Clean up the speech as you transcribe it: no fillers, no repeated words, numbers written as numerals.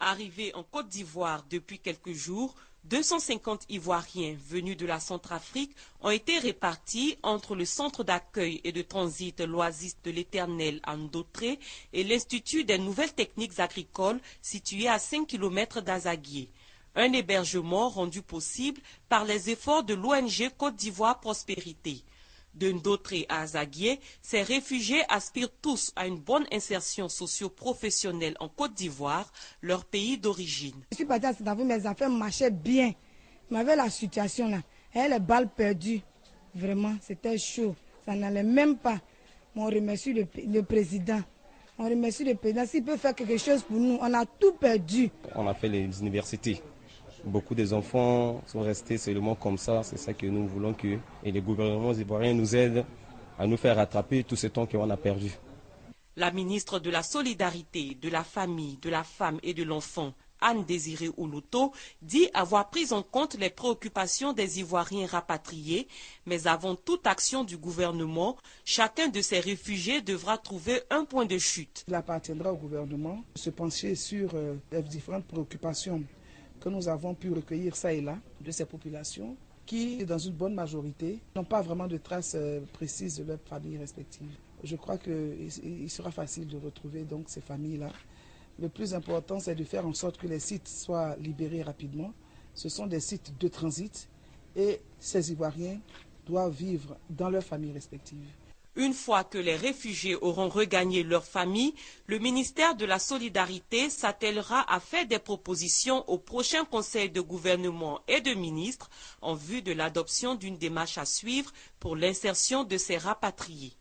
Arrivés en Côte d'Ivoire depuis quelques jours, 250 Ivoiriens venus de la Centrafrique ont été répartis entre le centre d'accueil et de transit l'Oasis de l'Éternel à Ndotré et l'Institut des nouvelles techniques agricoles situé à 5 km d'Azaguié. Un hébergement rendu possible par les efforts de l'ONG Côte d'Ivoire Prospérité. De Ndotré à Azaguié, ces réfugiés aspirent tous à une bonne insertion socio-professionnelle en Côte d'Ivoire, leur pays d'origine. Je suis partie à Centrafrique, mes enfants marchaient bien. Mais avec la situation là, les balles perdues, vraiment, c'était chaud. Ça n'allait même pas. Mais on remercie le président. On remercie le président. S'il peut faire quelque chose pour nous, on a tout perdu. On a fait les universités. Beaucoup des enfants sont restés seulement comme ça, c'est ça que nous voulons que et les gouvernements ivoiriens nous aident à nous faire rattraper tout ce temps qu'on a perdu. La ministre de la Solidarité, de la Famille, de la Femme et de l'Enfant, Anne-Désirée Oloto, dit avoir pris en compte les préoccupations des Ivoiriens rapatriés, mais avant toute action du gouvernement, chacun de ces réfugiés devra trouver un point de chute. Il appartiendra au gouvernement de se pencher sur les différentes préoccupations que nous avons pu recueillir ça et là de ces populations qui, dans une bonne majorité, n'ont pas vraiment de traces précises de leurs familles respectives. Je crois qu'il sera facile de retrouver donc ces familles-là. Le plus important, c'est de faire en sorte que les sites soient libérés rapidement. Ce sont des sites de transit et ces Ivoiriens doivent vivre dans leurs familles respectives. Une fois que les réfugiés auront regagné leur famille, le ministère de la Solidarité s'attellera à faire des propositions au prochain conseil de gouvernement et de ministres en vue de l'adoption d'une démarche à suivre pour l'insertion de ces rapatriés.